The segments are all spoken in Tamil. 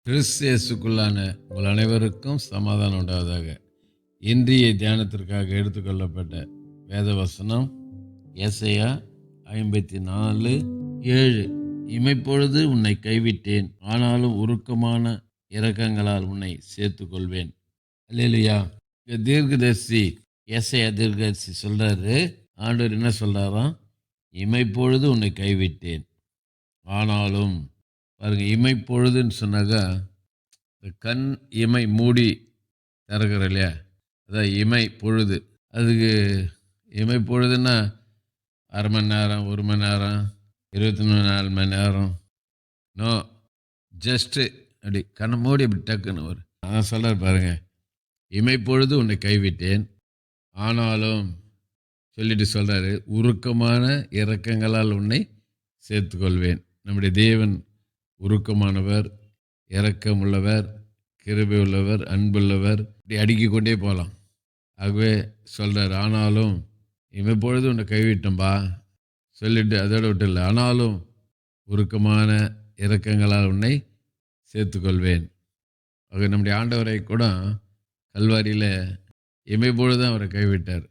கிறிஸ்து இயேசுக்குள்ளான உங்கள் அனைவருக்கும் சமாதானம் உண்டாவதாக. இன்றைய தியானத்திற்காக எடுத்துக்கொள்ளப்பட்ட வேத வசனம் ஏசாயா 54:7. இமைப்பொழுது உன்னை கைவிட்டேன், ஆனாலும் உருக்கமான இரக்கங்களால் உன்னை சேர்த்துக்கொள்வேன். அல்லேலூயா. தீர்க்கதரிசி ஏசாயா தீர்க்கதரிசி சொல்றாரு, ஆண்டவர் என்ன சொல்றாராம்? இமைப்பொழுது உன்னை கைவிட்டேன், ஆனாலும். பாருங்க, இமைப்பொழுதுன்னு சொன்னாக்கா கண் இமை மூடி திறக்கிற இல்லையா, அதான் இமை பொழுது. அதுக்கு இமை பொழுதுன்னா அரை மணி நேரம், 1 மணி நேரம், 24 மணி நேரம். நோ, ஜஸ்ட்டு அப்படி கண்ணை மூடி அப்படி டக்குன்னு ஒரு அதான் சொல்கிறார் பாருங்க. இமை பொழுது உன்னை கைவிட்டேன், ஆனாலும் சொல்லிட்டு சொல்கிறாரு, உருக்கமான இரக்கங்களால் உன்னை சேர்த்துக்கொள்வேன். நம்முடைய தேவன் உருக்கமானவர், இரக்கமுள்ளவர், கிருபை உள்ளவர், அன்புள்ளவர். இப்படி அடுக்கிக் கொண்டே போகலாம். ஆகவே சொல்கிறார், ஆனாலும் இமைப்பொழுது உன்னை கைவிட்டம்பா சொல்லிட்டு அதோட விட்டு இல்லை, ஆனாலும் உருக்கமான இரக்கங்களால் உன்னை சேர்த்துக்கொள்வேன். ஆக நம்முடைய ஆண்டவரை கூட கல்வாரியில் இமைப்பொழுது தான் அவரை கைவிட்டார்,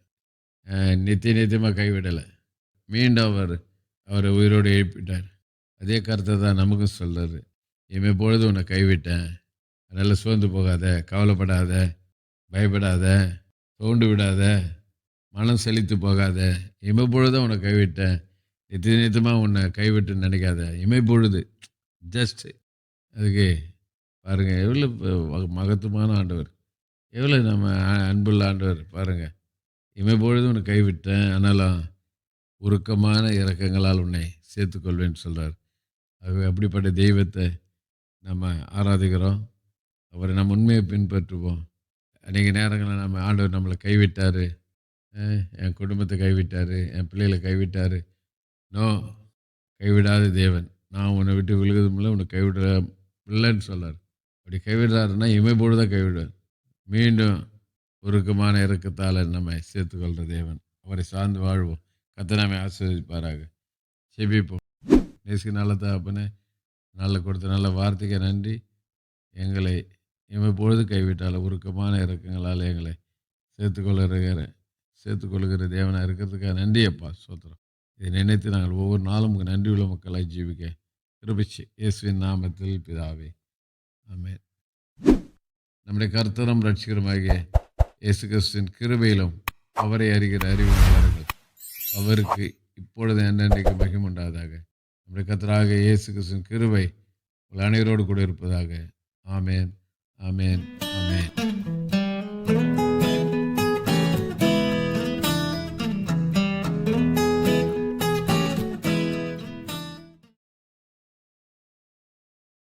நித்தியமாக கைவிடலை. மீண்டும் அவரை உயிரோடு எழுப்பிட்டார். அதே கருத்தை தான் நமக்கும் சொல்கிறாரு. இமைப்பொழுது உன்னை கைவிட்டேன், அதனால் சோர்ந்து போகாத, கவலைப்படாத, பயப்படாத, தோண்டு விடாத, மனம் செழித்து போகாத. இமைப்பொழுது உன்னை கைவிட்டேன், நித்தியமாக உன்னை கைவிட்டு நினைக்காத. இமைப்பொழுது ஜஸ்ட். அதுக்கு பாருங்கள், எவ்வளோ மகத்துவமான ஆண்டவர், எவ்வளோ நம்ம அன்புள்ள ஆண்டவர் பாருங்கள். இமைப்பொழுது உன்னை கைவிட்டேன், ஆனாலும் உருக்கமான இரக்கங்களால் உன்னை சேர்த்துக்கொள்வேன்னு சொல்கிறார். ஆகவே அப்படிப்பட்ட தெய்வத்தை நம்ம ஆராதிக்கிறோம். அவரை நம்ம உண்மையை பின்பற்றுவோம். அநேக நேரங்களில் நம்ம ஆண்டவர் நம்மளை கைவிட்டார், என் குடும்பத்தை கைவிட்டார், என் பிள்ளைகளை கைவிட்டார். நோ, கைவிடாத தேவன். நான் உன்னை விட்டு விழுகுதும் இல்லை, உன்னை கைவிட இல்லைன்னு சொல்கிறார். அப்படி கைவிடுறாருன்னா இமைப்பொழுது தான் கைவிடுவார். மீண்டும் உருக்கமான இரக்கத்தால் நம்ம சேர்த்துக்கொள்கிற தேவன். அவரை சார்ந்து வாழ்வோம். கர்த்தர் நம்மை ஆசீர்வதிப்பாராக. செபிப்போம். நேசிக்க நல்ல தகப்பனே, நல்ல கொடுத்த நல்ல வார்த்தைக்கு நன்றி. எங்களை இமைப்பொழுது கைவிட்டால் உருக்கமான இரக்கங்களால் எங்களை சேர்த்துக்கொள்கிற தேவனாக இருக்கிறதுக்காக நன்றி அப்பா, ஸ்தோத்திரம். இதை நினைத்து நாங்கள் ஒவ்வொரு நாளும் நன்றி உள்ள மக்களாய் ஜீவிக்க கிருபைச்சு இயேசுவின் நாமத்தில் பிதாவே, ஆமென். நம்முடைய கர்த்தரும் ரட்சகருமாகிய இயேசு கிறிஸ்துவின் கிருபையிலும் அவரை அறிகிற அறிவின் வளருங்கள். அவருக்கு இப்பொழுது என்னென்றைக்கு மகிமை உண்டாவதாக. நம்முடைய கர்த்தராக இயேசு கிறிஸ்துவின் கிருபை உங்கள் அனைவரோடு கூட இருப்பதாக. ஆமேன், ஆமேன், ஆமேன்.